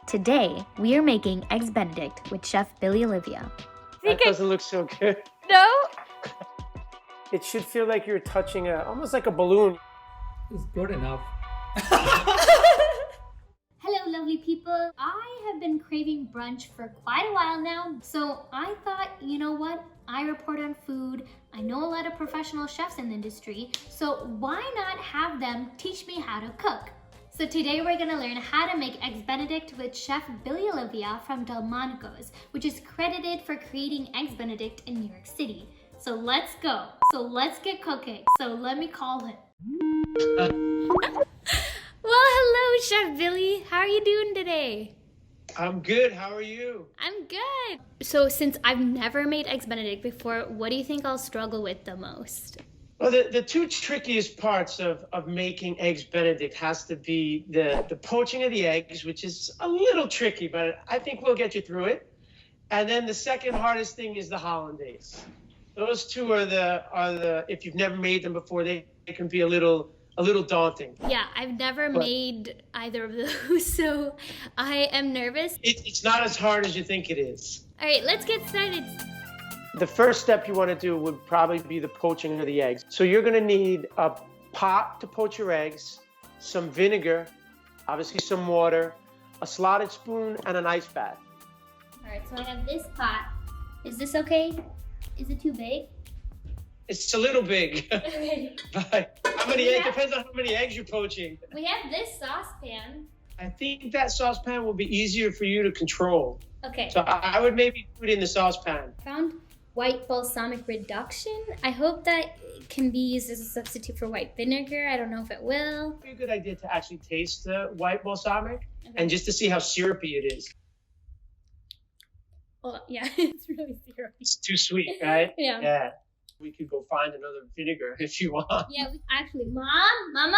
Today, we are making Eggs Benedict with Chef Billy Olivia. That doesn't look so good. No? It should feel like you're touching almost like a balloon. It's good enough. Hello, lovely people. I have been craving brunch for quite a while now, so I thought, you know what? I report on food. I know a lot of professional chefs in the industry, so why not have them teach me how to cook? So today we're gonna learn how to make Eggs Benedict with Chef Billy Olivia from Delmonico's, which is credited for creating Eggs Benedict in New York City. So let's go. So let's get cooking. So let me call him. Well, hello, Chef Billy. How are you doing today? I'm good. How are you? I'm good. So since I've never made Eggs Benedict before, what do you think I'll struggle with the most? Well, the two trickiest parts of making Eggs Benedict has to be the poaching of the eggs, which is a little tricky, but I think we'll get you through it. And then the second hardest thing is the hollandaise. Those two are the if you've never made them before, they can be a little daunting. Yeah, I've never made either of those, so I am nervous. It's not as hard as you think it is. All right, let's get started. The first step you want to do would probably be the poaching of the eggs. So you're going to need a pot to poach your eggs, some vinegar, obviously some water, a slotted spoon, and an ice bath. All right, so I have this pot. Is this okay? Is it too big? It's a little big. Okay. But how many eggs? Depends on how many eggs you're poaching. We have this saucepan. I think that saucepan will be easier for you to control. Okay. So I would maybe put it in the saucepan. Found white balsamic reduction. I hope that can be used as a substitute for white vinegar. I don't know if it will. It'd be a good idea to actually taste the white balsamic Okay. and just to see how syrupy it is. Oh, yeah, it's really syrupy. It's too sweet, right? Yeah. Yeah. We could go find another vinegar if you want. Yeah, Mama? I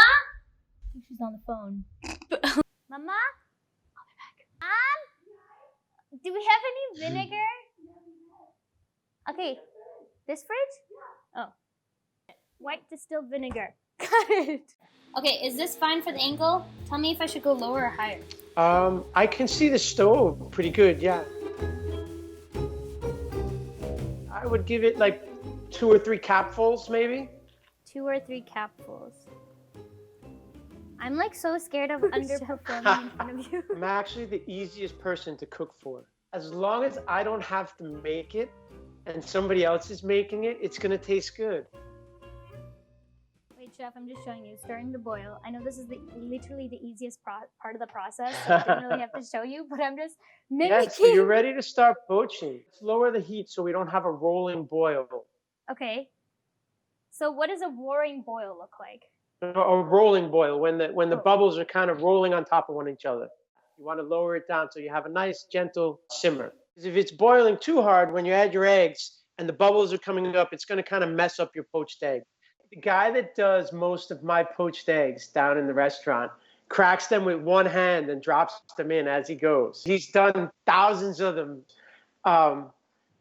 think she's on the phone. Mama? I'll be back. Mom? Do we have any vinegar? Okay, this fridge? Oh. White distilled vinegar. Got it. Okay, is this fine for the angle? Tell me if I should go lower or higher. I can see the stove pretty good, yeah. I would give it like 2 or 3 capfuls, maybe. 2 or 3 capfuls. I'm like so scared of underperforming in front of you. I'm actually the easiest person to cook for. As long as I don't have to make it and somebody else is making it, it's gonna taste good. Wait, Chef, I'm just showing you. It's starting to boil. I know this is literally the easiest part of the process, so I didn't really have to show you, but I'm just mimicking. Yes, so you're ready to start poaching. Let's lower the heat so we don't have a rolling boil. Okay. So what does a roaring boil look like? A rolling boil, when the bubbles are kind of rolling on top of one each other. You want to lower it down so you have a nice gentle simmer. Because if it's boiling too hard when you add your eggs and the bubbles are coming up, it's going to kind of mess up your poached egg. The guy that does most of my poached eggs down in the restaurant cracks them with one hand and drops them in as he goes. He's done thousands of them.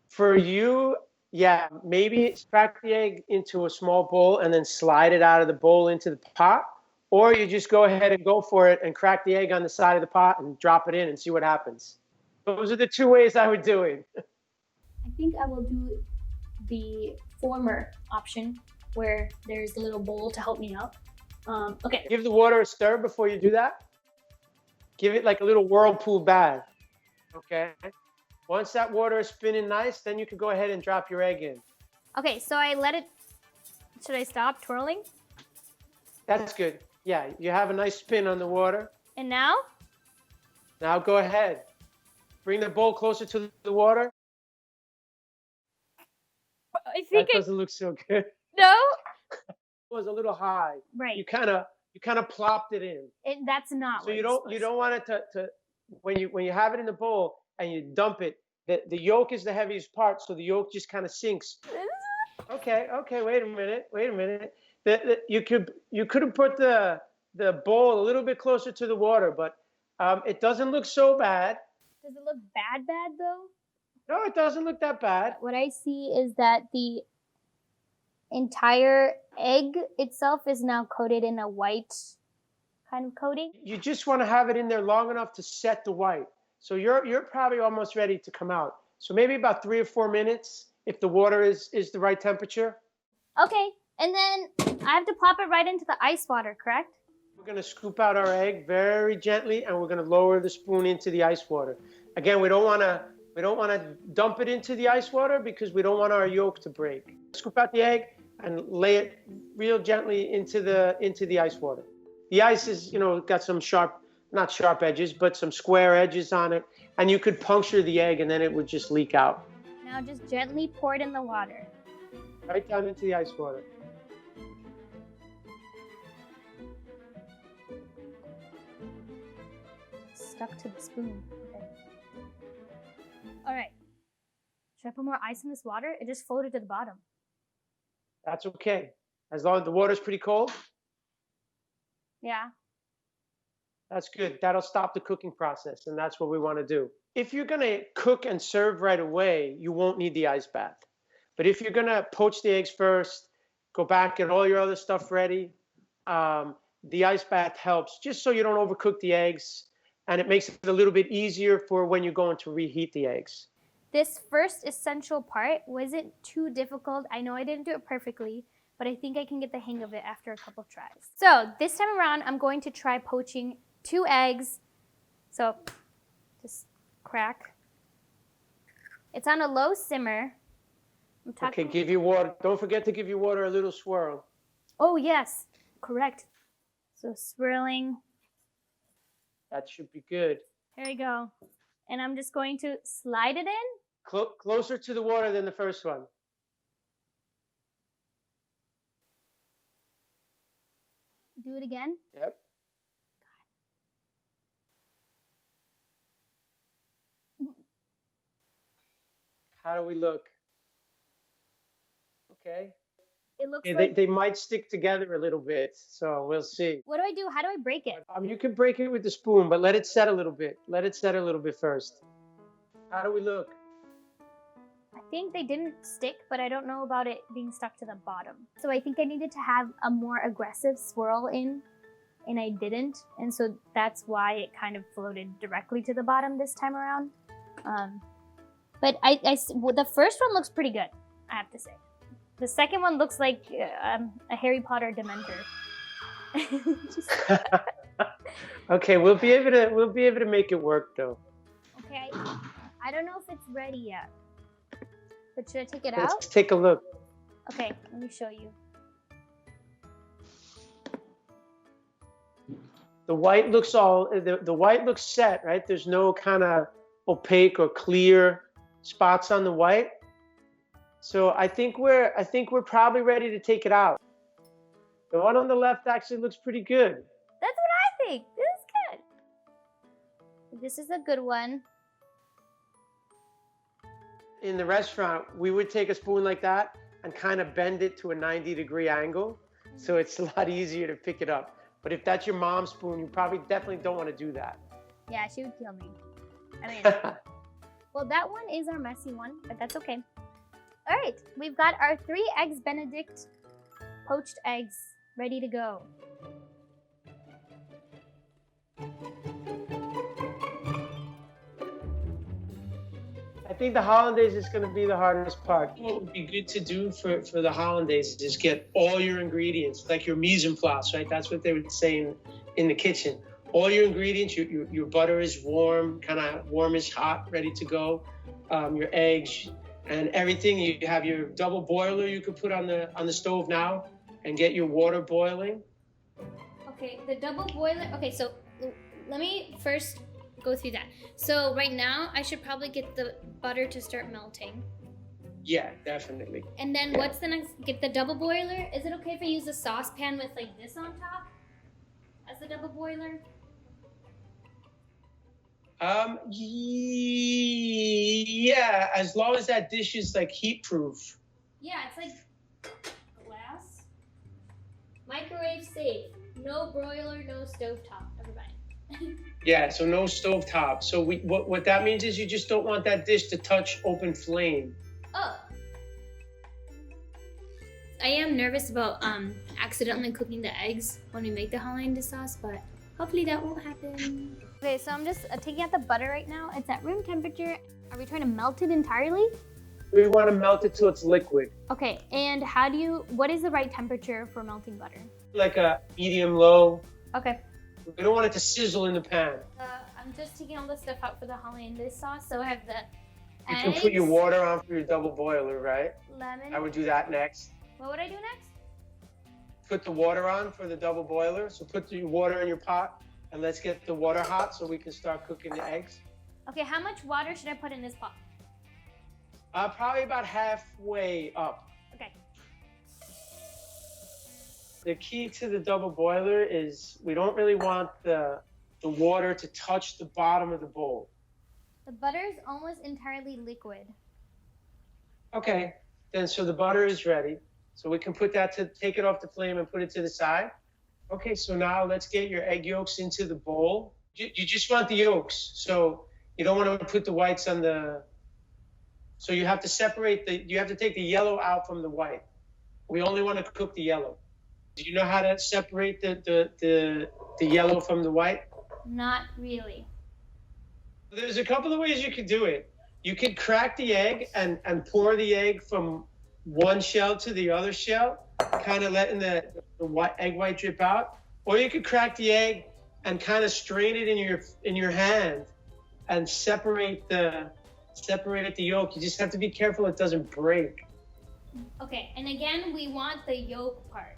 For you, yeah, maybe crack the egg into a small bowl and then slide it out of the bowl into the pot. Or you just go ahead and go for it and crack the egg on the side of the pot and drop it in and see what happens. Those are the 2 ways I would do it. I think I will do the former option where there's a little bowl to help me out. Okay. Give the water a stir before you do that. Give it like a little whirlpool bath. Okay. Once that water is spinning nice, then you can go ahead and drop your egg in. Okay, so I let it, should I stop twirling? That's good. Yeah, you have a nice spin on the water. And now? Now go ahead. Bring the bowl closer to the water. I think that doesn't look so good. No? It was a little high. Right. You kind of plopped it in. That's not. So you don't want it to when you have it in the bowl and you dump it, the yolk is the heaviest part, so the yolk just kind of sinks. Okay, wait a minute. You could have put the bowl a little bit closer to the water, but it doesn't look so bad. Does it look bad though? No, it doesn't look that bad. What I see is that the entire egg itself is now coated in a white kind of coating. You just want to have it in there long enough to set the white. So you're probably almost ready to come out. So maybe about 3 or 4 minutes if the water is the right temperature. Okay, and then I have to plop it right into the ice water, correct? We're going to scoop out our egg very gently, and we're going to lower the spoon into the ice water. Again, we don't want to dump it into the ice water because we don't want our yolk to break. Scoop out the egg and lay it real gently into the ice water. The ice is, got some not sharp edges, but some square edges on it, and you could puncture the egg and then it would just leak out. Now just gently pour it in the water. Right down into the ice water. Stuck to the spoon. Okay. All right. Should I put more ice in this water? It just floated to the bottom. That's okay. As long as the water's pretty cold. Yeah. That's good. That'll stop the cooking process, and that's what we want to do. If you're going to cook and serve right away, you won't need the ice bath. But if you're going to poach the eggs first, go back, get all your other stuff ready, the ice bath helps just so you don't overcook the eggs, and it makes it a little bit easier for when you're going to reheat the eggs. This first essential part wasn't too difficult. I know I didn't do it perfectly, but I think I can get the hang of it after a couple tries. So this time around, I'm going to try poaching 2 eggs. So just crack. It's on a low simmer. Okay, give your water. Don't forget to give your water a little swirl. Oh, yes, correct. So swirling. That should be good. Here we go. And I'm just going to slide it in. Closer to the water than the first one. Do it again. Yep. How do we look? Okay. It looks Okay, like... they might stick together a little bit, so we'll see. What do I do? How do I break it? You can break it with the spoon, but let it set a little bit. Let it set a little bit first. How do we look? I think they didn't stick, but I don't know about it being stuck to the bottom. So I think I needed to have a more aggressive swirl in, and I didn't. And so that's why it kind of floated directly to the bottom this time around. But the first one looks pretty good, I have to say. The second one looks like a Harry Potter Dementor. Okay, we'll be able to make it work though. Okay, I don't know if it's ready yet. But should I take it out? Let's take a look. Okay, let me show you. The white looks the white looks set, right? There's no kind of opaque or clear spots on the white. So I think we're probably ready to take it out. The one on the left actually looks pretty good. That's what I think. This is good. This is a good one. In the restaurant, we would take a spoon like that and kind of bend it to a 90-degree angle, so it's a lot easier to pick it up. But if that's your mom's spoon, you probably definitely don't want to do that. Yeah, she would kill me. I mean, well, that one is our messy one, but that's okay. All right, we've got our 3 Eggs Benedict poached eggs ready to go. I think the hollandaise is going to be the hardest part. What would be good to do for the hollandaise is get all your ingredients, like your mise en place, right? That's what they would say in the kitchen. All your ingredients, your butter is warm, kind of warmish hot, ready to go. Your eggs and everything. You have your double boiler you could put on the stove now and get your water boiling. Okay, the double boiler. Okay, so let me first go through that. So right now, I should probably get the butter to start melting. Yeah, definitely. And then what's the next? Get the double boiler. Is it okay if I use a saucepan with like this on top as the double boiler? Yeah, as long as that dish is like heat proof. Yeah, it's like glass. Microwave safe. No broiler, no stovetop. Everybody. Yeah, so no stovetop. So what that means is you just don't want that dish to touch open flame. Oh. I am nervous about accidentally cooking the eggs when we make the hollandaise sauce, but hopefully that won't happen. Okay, so I'm just taking out the butter right now. It's at room temperature. Are we trying to melt it entirely? We want to melt it till it's liquid. Okay, and what is the right temperature for melting butter? Like a medium low. Okay. We don't want it to sizzle in the pan. I'm just taking all the stuff out for the hollandaise sauce. So I have the You eggs, can put your water on for your double boiler, right? lemon. I would do that next. What would I do next? Put the water on for the double boiler. So put your water in your pot and let's get the water hot so we can start cooking the eggs. Okay, how much water should I put in this pot? Probably about halfway up. Okay. The key to the double boiler is we don't really want the water to touch the bottom of the bowl. The butter is almost entirely liquid. Okay, then so the butter is ready. So we can put that take it off the flame and put it to the side. Okay, so now let's get your egg yolks into the bowl. You just want the yolks. So you don't want to put the whites on the, so you have to separate you have to take the yellow out from the white. We only want to cook the yellow. Do you know how to separate the yellow from the white? Not really. There's a couple of ways you could do it. You could crack the egg and pour the egg from one shell to the other shell, kind of letting the egg white drip out. Or you could crack the egg and kind of strain it in your hand and separate the yolk. You just have to be careful it doesn't break. Okay, and again, we want the yolk part.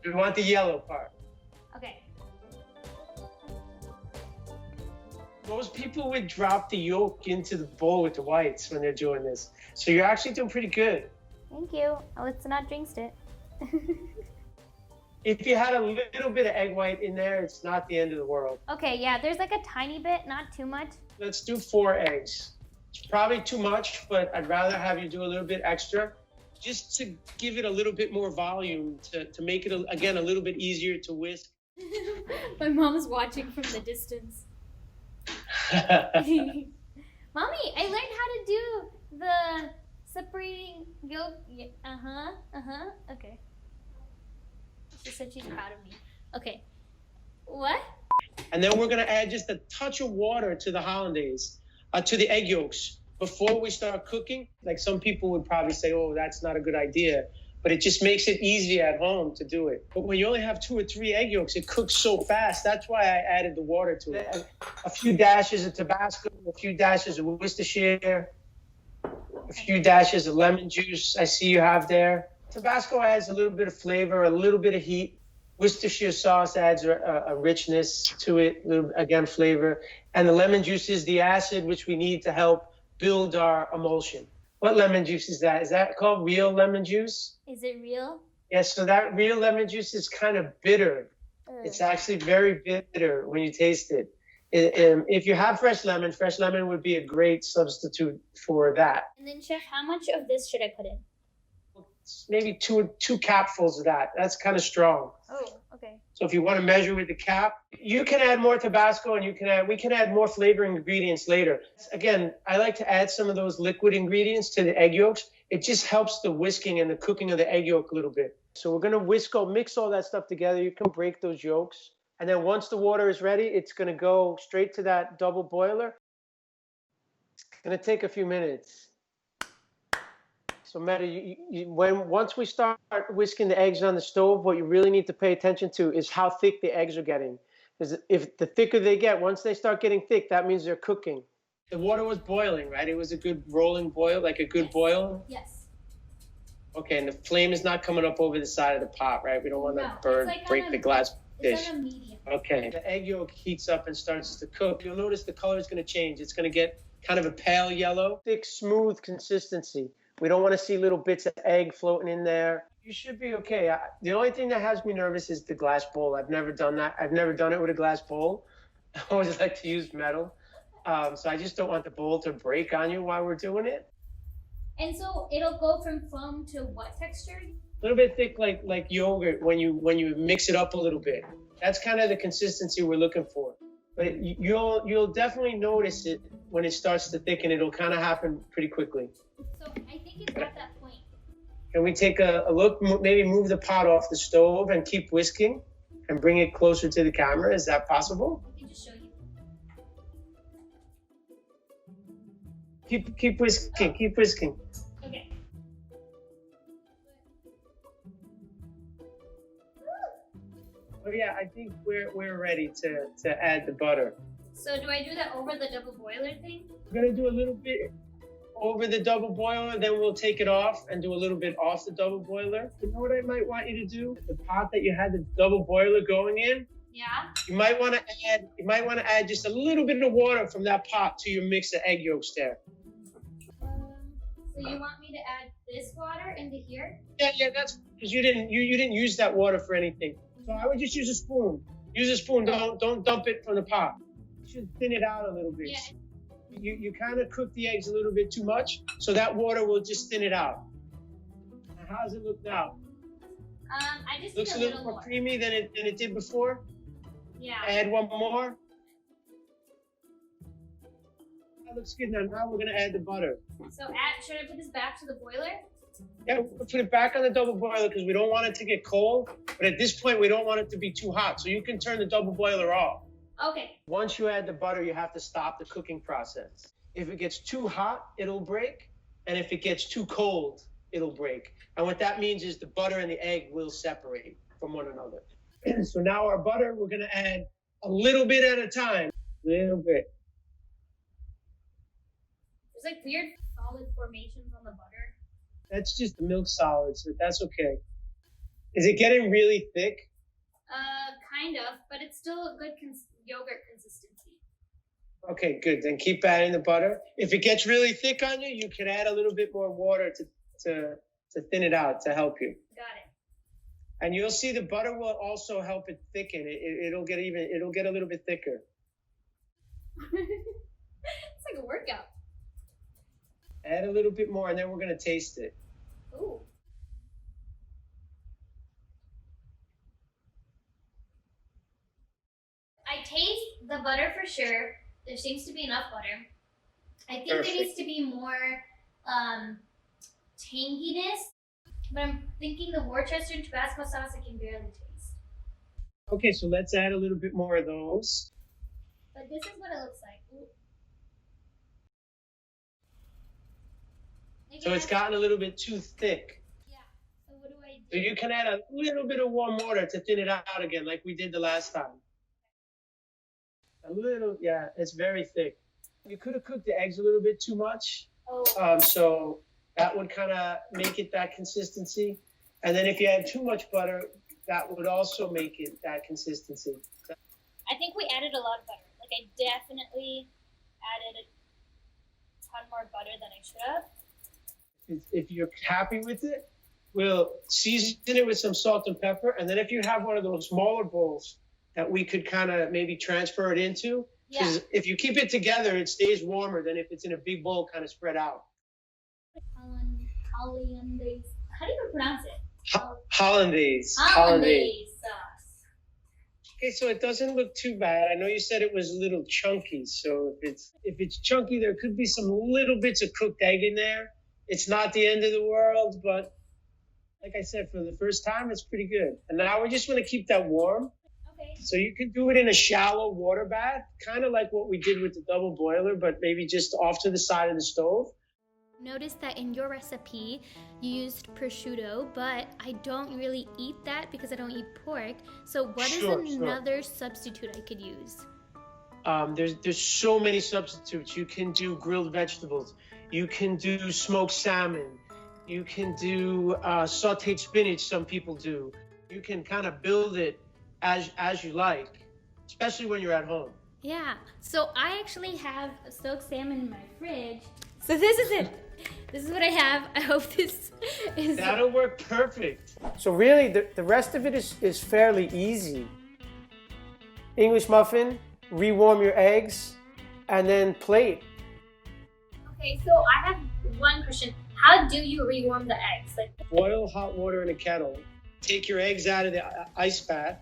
We want the yellow part. Okay. Most people would drop the yolk into the bowl with the whites when they're doing this. So you're actually doing pretty good. Thank you. Let's not jinx it. If you had a little bit of egg white in there, it's not the end of the world. Okay, yeah, there's like a tiny bit, not too much. Let's do 4 eggs. It's probably too much, but I'd rather have you do a little bit extra just to give it a little bit more volume, to make it, again, a little bit easier to whisk. My mom's watching from the distance. Mommy, I learned how to do the separating yolk. Okay. She said she's proud of me. Okay. What? And then we're gonna add just a touch of water to the hollandaise, to the egg yolks before we start cooking. Like some people would probably say, oh, that's not a good idea, but it just makes it easy at home to do it. But when you only have 2 or 3 egg yolks, it cooks so fast. That's why I added the water to it. A few dashes of Tabasco, a few dashes of Worcestershire, a few dashes of lemon juice I see you have there. Tabasco adds a little bit of flavor, a little bit of heat. Worcestershire sauce adds a richness to it, again, flavor. And the lemon juice is the acid which we need to help build our emulsion. What lemon juice is that? Is that called real lemon juice? Is it real? Yes, so that real lemon juice is kind of bitter. It's actually very bitter when you taste it. If you have fresh lemon would be a great substitute for that. And then, Chef, how much of this should I put in? Maybe two capfuls of that. That's kind of strong. Oh, okay. So if you want to measure with the cap, you can add more Tabasco and we can add more flavoring ingredients later. Again, I like to add some of those liquid ingredients to the egg yolks. It just helps the whisking and the cooking of the egg yolk a little bit. So we're going to mix all that stuff together. You can break those yolks. And then once the water is ready, it's going to go straight to that double boiler. It's going to take a few minutes. So Medha, once we start whisking the eggs on the stove, what you really need to pay attention to is how thick the eggs are getting. Because if the thicker they get, once they start getting thick, that means they're cooking. The water was boiling, right? It was a good rolling boil, like a good boil? Yes. Okay, and the flame is not coming up over the side of the pot, right? We don't want to burn, break the glass dish. It's on a medium. Okay. The egg yolk heats up and starts to cook. You'll notice the color is going to change. It's going to get kind of a pale yellow, thick, smooth consistency. We don't want to see little bits of egg floating in there. You should be okay. The only thing that has me nervous is the glass bowl. I've never done that. I've never done it with a glass bowl. I always like to use metal. So I just don't want the bowl to break on you while we're doing it. And so it'll go from foam to what texture? A little bit thick, like yogurt when you mix it up a little bit. That's kind of the consistency we're looking for. But you'll definitely notice it when it starts to thicken. It'll kind of happen pretty quickly. So I think it's at that point. Can we take a look, maybe move the pot off the stove and keep whisking and bring it closer to the camera? Is that possible? Let me just show you. Keep whisking. Keep whisking. Okay. Oh yeah, I think we're ready to add the butter. So do I do that over the double boiler thing? We're gonna do a little bit over the double boiler, then we'll take it off and do a little bit off the double boiler. You know what I might want you to do? The pot that you had the double boiler going in, Yeah. you might want to add just a little bit of water from that pot to your mix of egg yolks there. So you want me to add this water into here? Yeah, that's because you didn't use that water for anything. So I would just use a spoon. Use a spoon. Don't dump it from the pot. You should thin it out a little bit. Yeah. You kind of cook the eggs a little bit too much, so that water will just thin it out. Now, how does it look now? I just Looks need a little more creamy than it did before. Yeah. Add one more. That looks good. Now we're gonna add the butter. So should I put this back to the boiler? Yeah, we'll put it back on the double boiler because we don't want it to get cold. But at this point, we don't want it to be too hot. So you can turn the double boiler off. Okay. Once you add the butter, you have to stop the cooking process. If it gets too hot, it'll break. And if it gets too cold, it'll break. And what that means is the butter and the egg will separate from one another. So now our butter, we're gonna add a little bit at a time. Little bit. There's like weird solid formations on the butter. That's just the milk solids, but that's okay. Is it getting really thick? Kind of, but it's still a good yogurt consistency. Okay, good. Then keep adding the butter. If it gets really thick on you, you can add a little bit more water to thin it out to help you. Got it. And you'll see the butter will also help it thicken. It'll get a little bit thicker. It's like a workout. Add a little bit more, and then we're gonna taste it. Ooh. I taste the butter for sure. There seems to be enough butter. I think Perfect. there needs to be more tanginess, but I'm thinking the Worcester and Tabasco sauce I can barely taste. Okay, so let's add a little bit more of those. But this is what it looks like. Ooh. So it's gotten a little bit too thick. Yeah. So what do I do? So you can add a little bit of warm water to thin it out again, like we did the last time. A little, yeah, it's very thick. You could have cooked the eggs a little bit too much. Oh. So that would kind of make it that consistency. And then if you add too much butter, that would also make it that consistency. I think we added a lot of butter. Like I definitely added a ton more butter than I should have. If you're happy with it, we'll season it with some salt and pepper. And then if you have one of those smaller bowls that we could kind of maybe transfer it into, because if you keep it together, it stays warmer than if it's in a big bowl kind of spread out. Hollandaise. How do you pronounce it? Hollandaise. Hollandaise sauce. Okay, so it doesn't look too bad. I know you said it was a little chunky. So if it's chunky, there could be some little bits of cooked egg in there. It's not the end of the world, but like I said, for the first time, it's pretty good. And now we just want to keep that warm. Okay. So you can do it in a shallow water bath, kind of like what we did with the double boiler, but maybe just off to the side of the stove. Notice that in your recipe, you used prosciutto, but I don't really eat that because I don't eat pork. So what is another substitute I could use? There's so many substitutes. You can do grilled vegetables. You can do smoked salmon. You can do sauteed spinach, some people do. You can kind of build it as you like, especially when you're at home. Yeah, so I actually have a smoked salmon in my fridge. So this is it. This is what I have. I hope this is... That'll work perfect. So really, the rest of it is fairly easy. English muffin, rewarm your eggs, and then plate. Okay, so I have one question. How do you rewarm the eggs? Boil hot water in a kettle. Take your eggs out of the ice bath.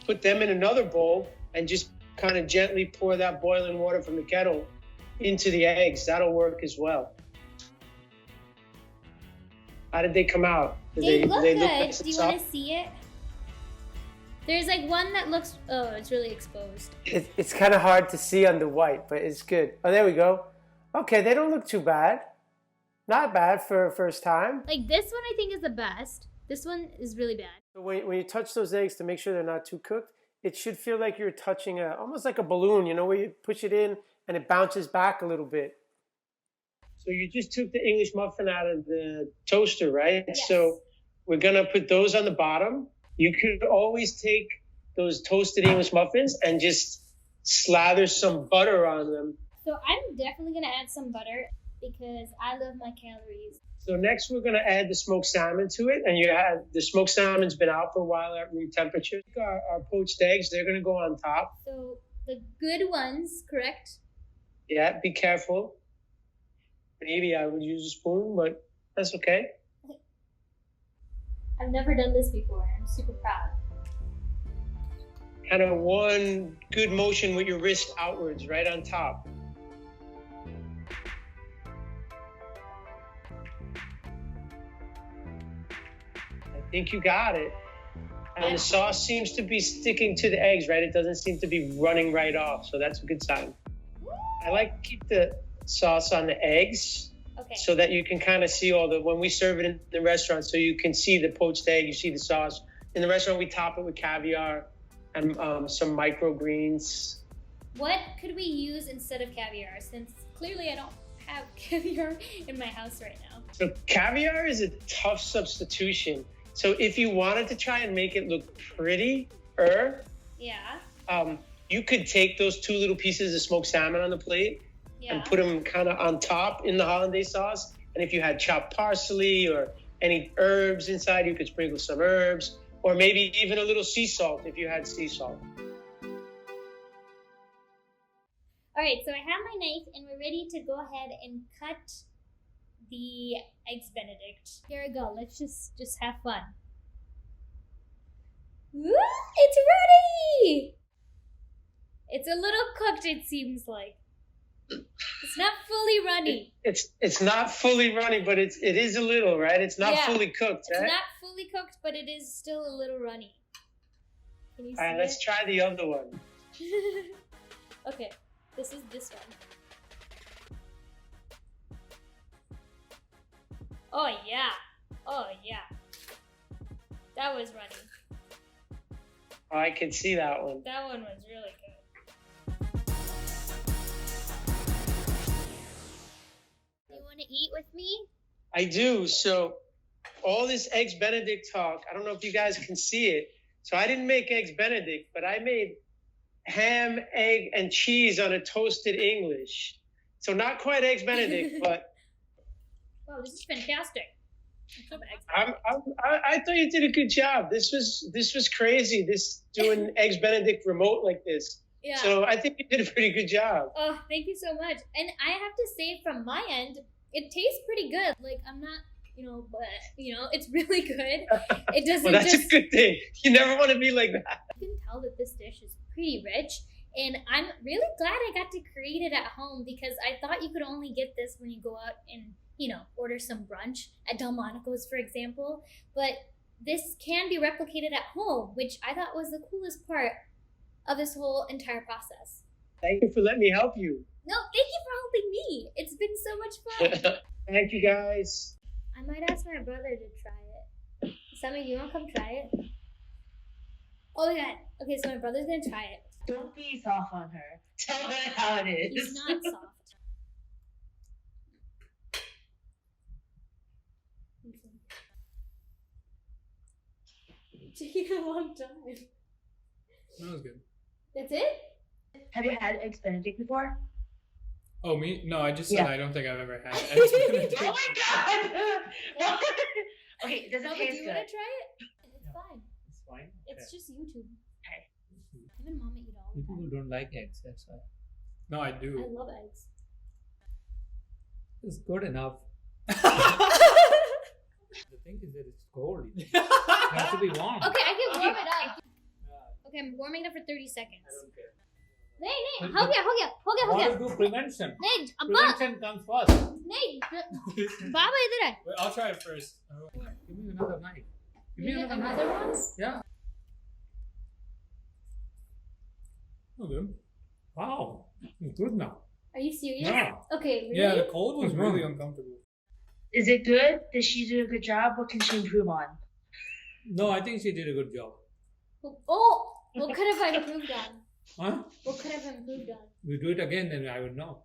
Put them in another bowl and just kind of gently pour that boiling water from the kettle into the eggs. That'll work as well. How did they come out? They look good. Nice. Do you want to see it? There's like one that looks, oh, it's really exposed. It's kind of hard to see on the white, but it's good. Oh, there we go. Okay, they don't look too bad. Not bad for a first time. Like this one I think is the best. This one is really bad. So when you touch those eggs to make sure they're not too cooked, it should feel like you're touching almost like a balloon, you know, where you push it in and it bounces back a little bit. So you just took the English muffin out of the toaster, right? Yes. So we're gonna put those on the bottom. You could always take those toasted English muffins and just slather some butter on them. So I'm definitely gonna add some butter because I love my calories. So next we're gonna add the smoked salmon to it, and the smoked salmon's been out for a while at room temperature. Our poached eggs, they're gonna go on top. So the good ones, correct? Yeah, be careful. Maybe I would use a spoon, but that's okay. I've never done this before. I'm super proud. Kind of one good motion with your wrist outwards, right on top. I think you got it. And the sauce seems to be sticking to the eggs, right? It doesn't seem to be running right off, so that's a good sign. I like to keep the sauce on the eggs, Okay. so that you can kind of see when we serve it in the restaurant, so you can see the poached egg, you see the sauce. In the restaurant, we top it with caviar and some microgreens. What could we use instead of caviar? Since clearly I don't have caviar in my house right now. So caviar is a tough substitution. So if you wanted to try and make it look prettier, Yeah. You could take those two little pieces of smoked salmon on the plate and put them kind of on top in the hollandaise sauce. And if you had chopped parsley or any herbs inside, you could sprinkle some herbs, or maybe even a little sea salt if you had sea salt. All right, so I have my knife and we're ready to go ahead and cut the Eggs Benedict. Here we go. Let's just have fun. Woo! It's ready! It's a little cooked, it seems like. It's not fully runny. It's not fully runny, but it is a little, right? It's not fully cooked, right? It's not fully cooked, but it is still a little runny. Can you see All right, let's try the other one. Okay, this is this one. Oh yeah. Oh yeah. That was runny. Oh, I can see that one. That one was really good. You want to eat with me? I do. So all this Eggs Benedict talk, I don't know if you guys can see it. So I didn't make Eggs Benedict, but I made ham, egg, and cheese on a toasted English. So not quite Eggs Benedict, but... Wow, this is fantastic. I thought you did a good job. This was crazy, doing Eggs Benedict remote like this. Yeah. So I think you did a pretty good job. Oh, thank you so much. And I have to say, from my end, it tastes pretty good. Like, I'm not, but, it's really good. It doesn't Well, that's a good thing. You never want to be like that. You can tell that this dish is pretty rich. And I'm really glad I got to create it at home because I thought you could only get this when you go out and, order some brunch at Delmonico's, for example. But this can be replicated at home, which I thought was the coolest part of this whole entire process. Thank you for letting me help you. No, thank you for helping me. It's been so much fun. Thank you, guys. I might ask my brother to try it. Sammy, do you want to come try it? Oh my god. Okay, so my brother's gonna try it. Don't be soft on her. Tell her how it is. He's not soft. Taking a long time. That was good. That's it? Have you had Eggs Benedict before? Oh, me? No, I just said Yeah. I don't think I've ever had Eggs Benedict. Oh my god! Okay, does it Do taste you good? want to try it? It's Yeah. fine. It's fine. It's just YouTube. Okay. Him and Mama eat all the People time. don't like eggs, that's why. No, I I do. love eggs. It's good enough. The thing is that it's cold. It has to be warm. Okay, I can warm it up. Yeah, Okay, I'm warming it up for 30 seconds. I don't care. नहीं But- हो गया Want to do prevention. नहीं अब्बा Prevention comes first. नहीं बाबा इधर है Wait, I'll try it first. Give me another knife. Give me You get another another knife. one? Yeah. Okay. Wow. It's good now. Are you serious? Yeah. Okay, really? Yeah, the cold was really uncomfortable. Is it good? Did she do a good job? What can she improve on? No, I think she did a good job. Oh, what could have I improved on? Huh? What could have I improved on? We do it again, then I would know.